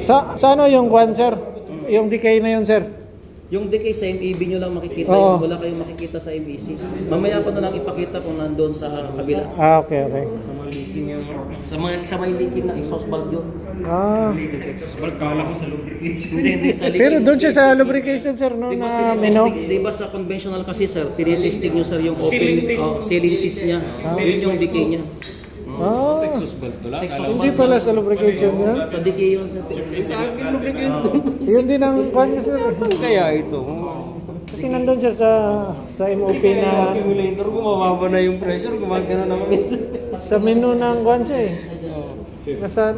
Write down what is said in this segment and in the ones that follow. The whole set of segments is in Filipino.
Sa ano yung kwan, sir? Yung decay na yun, sir? Yung decay sa MEB nyo lang makikita, Oo. wala kayong makikita sa MEC. Mamaya pa na lang ipakita kung nandun sa kabila. Okay. Sa may leaking na exhaust valve yun. Exhaust valve, kala ko sa lubrication. Hindi sa leaking. Pero doon siya sa lubrication, sir, no? Na mino? Di ba sa conventional kasi, sir, tinitesting nyo, sir, yung open sealing test niya. Yun yung decay niya. Oh, Sa exhaust valve to lang. hindi pala sa lubrication niya. Sa decay yun, sir. Sa akin lubrication. Yun din ang kwan niya, sir. Saan kaya ito? Kasi nandun siya sa MOP na Accumulator ko, mababa na yung pressure, gumagana naman. sa menu ng kwan siya eh. Nasa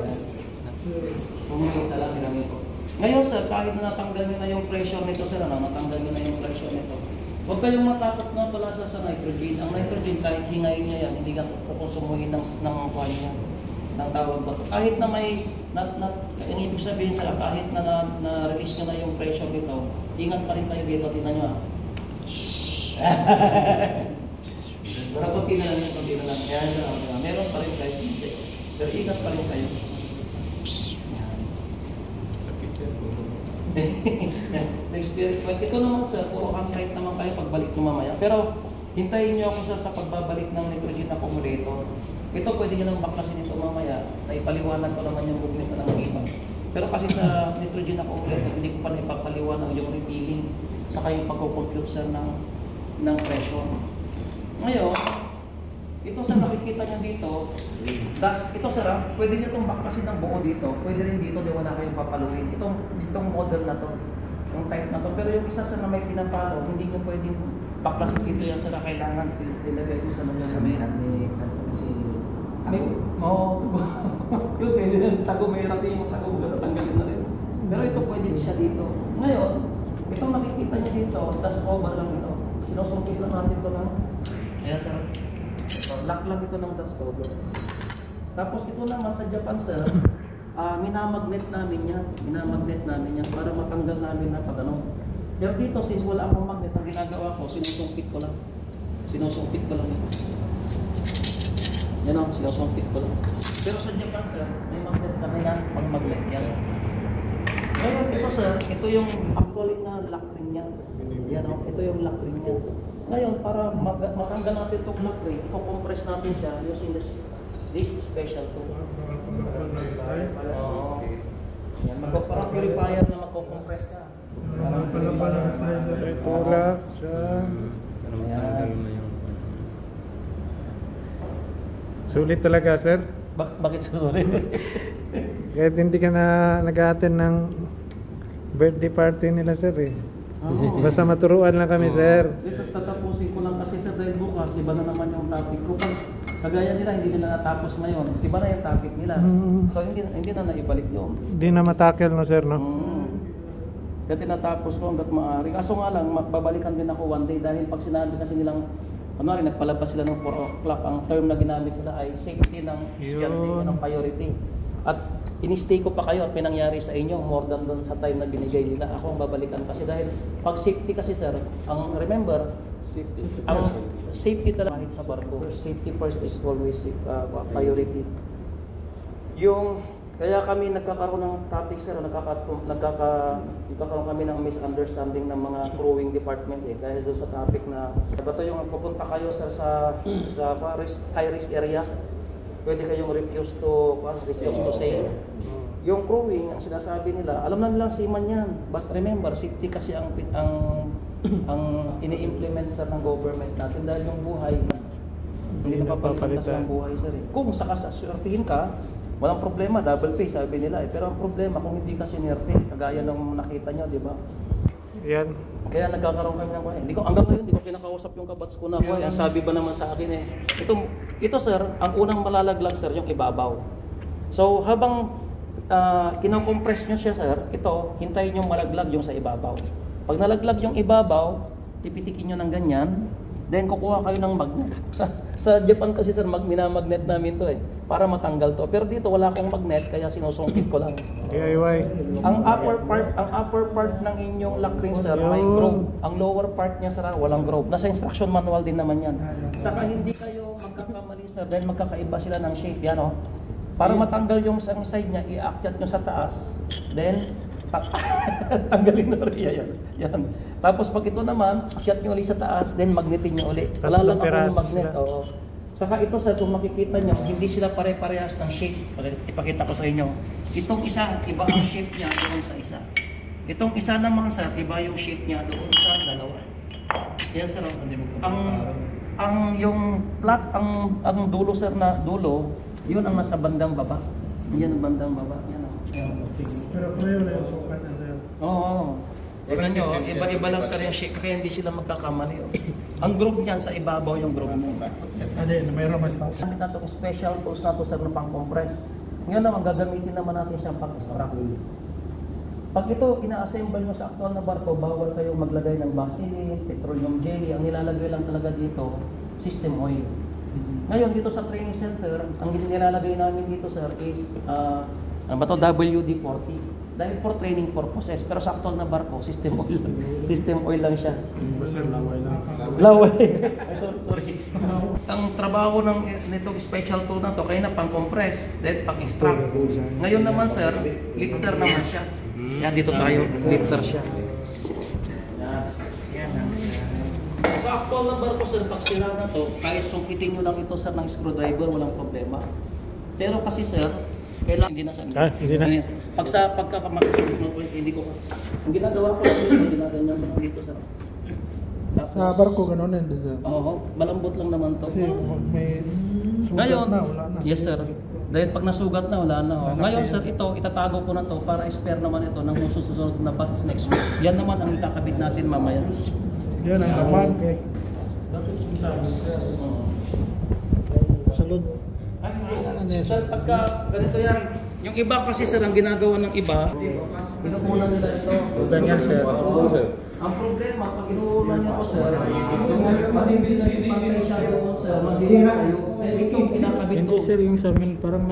Ngayon, sir, kahit na natanggal nyo na yung pressure nito, sir, natanggal nyo na yung pressure nito. Huwag kayong matakot nga pala sa nitrogen. Ang nitrogen, kahit hingayin niya yan, hindi ka kukonsumuhin ng kuha niya, ng tawag ba. Kahit na may, ang ibig sabihin sila, kahit na-release nyo na yung pressure dito, ingat pa rin kayo dito, tingnan nyo Pero konti na lang yan, meron pa rin kayo, pero ingat pa rin kayo. Sa experience, ito naman sir, puro concrete naman kayo pagbalik nyo mamaya. Pero hintayin nyo ako sa pagbabalik ng nitrogen accumulator. Ito pwede nyo nang baklasin ito mamaya na ipaliwanag ko naman yung movement ng iba. Pero kasi sa nitrogen accumulator, hindi ko pa na ipapaliwanag yung refilling sa kayong pagkukompute sir ng pressure. Ngayon, ito sa nakikita nyo dito, ito sir, pwede nyo itong baklasin ng buo dito, pwede rin dito di wala kayong papaluin. Itong model na to, yung type na to. Pero yung isa sa na may pinapalo, hindi nyo pwedeng baklasin dito yan sir, kailangan ilagay ko sa mga kamerat ni si yung pwede ng tago-merat yung tago mo tatanggalin na rin. Pero ito pwede siya dito. Ngayon, itong nakikita nyo dito, dust cover lang ito. Sinusungkit lang natin ito lang. Ayan sir. Lock lang ito ng dust cover. Tapos ito naman sa Japan sir, minamagnet namin yan para matanggal namin na pagano. Pero dito since wala akong magnet, ang ginagawa ko, sinusungkit ko lang ito. Yan o, sinusungkit ko lang. Pero sa Japan sir, may magnet kami na pang-magnet yan. Ngayon ito sir, ito yung actually na lock ring niya. Yan o, ito yung lock ring niya. Ngayon, para matanggal natin itong lock ring, i-compress natin siya using this special tool. Oo. Yan, parang purifier na magko-compress ka. ito lang siya. Sulit talaga, sir. Bakit susulit? Kahit hindi ka na nag-attend ng birthday party nila, sir eh. Basta maturuan lang kami, sir. Tatapusin ko lang kasi sir dahil bukas, iba na naman yung topic ko. Kagaya nila, hindi nila natapos ngayon. Iba na yung topic nila. So hindi na naibalik yun. Hindi na matakel, no, sir, no? Kaya tinatapos ko hanggat maaari. Kaso nga lang, babalikan din ako one day dahil pag sinabi kasi nilang, kunwari nagpalabas sila ng 4 o'clock, ang term na ginamit nila ay safety ng estudyante, ng priority. At in-stay ko pa kayo at pinangyari sa inyo more than doon sa time na binigay nila. Ako ang babalikan kasi dahil pag safety kasi sir, ang remember, ang safety talaga kahit sa barko. Safety first is always priority. Kaya kami nagkakaroon ng topic sir, nagkakaroon kami ng misunderstanding ng mga crewing department dahil doon sa topic na bato yung pupunta kayo sir sa high risk area, pwede kayong refuse to sail. Yung crewing, ang sinasabi nila, alam na nilang seaman yan. But remember, safety kasi ang ini-implement sir ng government natin dahil yung buhay hindi napapalitan ng buhay sir. Kung sakaswertihin ka, walang problema, double pay sabi nila Pero ang problema kung hindi ka sinerte, kagaya ng nakita nyo, di ba? Yan. Kaya nagkakaroon kami ng kuya. Hanggang ngayon, hindi ko kinakausap yung kabats ko na kuya. Ang sabi ba naman sa akin ito sir, ang unang malalaglag sir, yung ibabaw. So habang kinocompress nyo siya sir, ito, hintayin nyo malaglag yung sa ibabaw. Pag nalaglag yung ibabaw, tipitikin nyo ng ganyan, Then kukuha kayo ng magnet. Sa Japan kasi sir, minamagnet namin to eh, para matanggal to. Pero dito wala akong magnet, kaya sinusungkit ko lang. DIY. Ang upper part ng inyong lock ring sir may groove. Ang lower part niya sir walang groove. Nasa instruction manual din naman yan. Saka hindi kayo magkakamali sir dahil magkakaiba sila ng shape yan oh. Para matanggal yung isang side niya, iakyat nyo sa taas. Then tanggalin na rin yan. Tapos pag ito naman, akyat nyo ulit sa taas, then magnetin nyo ulit. Wala lang ako yung magnet. Oo. Saka ito sir, kung makikita nyo, hindi sila pare-parehas ng shape. Ipakita ko sa inyo. Itong isa, iba ang shape niya doon sa isa. Itong isa naman sir, iba yung shape niya doon sa dalawa. Yan sir, yung flat, ang dulo sir na dulo, yun ang nasa bandang baba. Yan ang bandang baba. Yan ang. Pero pareho na yung sukat na sir. Oo. Tignan nyo, iba-iba lang sir yung shape, kaya hindi sila magkakamali. Oh. Ang group niyan sa ibabaw yung group mo. Ano yun, mayroon mas tao. Gamit natin yung special tools na ito sa pang compress. Ngayon naman, gagamitin naman natin siyang pang-extract. Pag ito, ina-assemble nyo sa aktual na barko, bawal kayong maglagay ng Vaseline, petroleum jelly. Ang nilalagay lang talaga dito, system oil. Ngayon, dito sa training center, ang nilalagay namin dito sir is WD-40. Dahil for training purposes, pero sa actual na barko, system oil. System oil lang siya. Sir, laway lang. Laway. Sorry. Ang trabaho nitong special tool na to, kaya na pang-compress, then pang-extract. Ngayon naman sir, lifter naman siya. Yan, dito tayo. Lifter siya. Yan. Sa actual na barko sir, pag sira na to, kahit sungkitin nyo lang ito sir ng screwdriver, walang problema. Pero kasi sir, kailangan hindi na sa Hindi na. pagkakamakasulit mo po, hindi ko. Ang ginagawa ko lang dito, ginaganyan lang dito sir. Tapos, Sa barko, gano'n din sir. Oo, malambot lang naman to. Kasi may sugat Ngayon, na, wala na. yes sir. Dahil pag nasugat na, wala na. Oh. Ngayon sir, ito, itatago ko na to para spare naman ito ng susunod na batch next week. Yan naman ang ikakabit natin mamaya. Yan ang laman. Salud. Sir, pagka ganito yan, yung iba kasi sir, ang ginagawa ng iba, pinupuna nila ito. Ganyan sir. Ang problema, pag inuuna niyo po sir, pag hindi siya doon sir, maghihira kayo, ito kinakabit Hindi to. sir, yung sa amin parang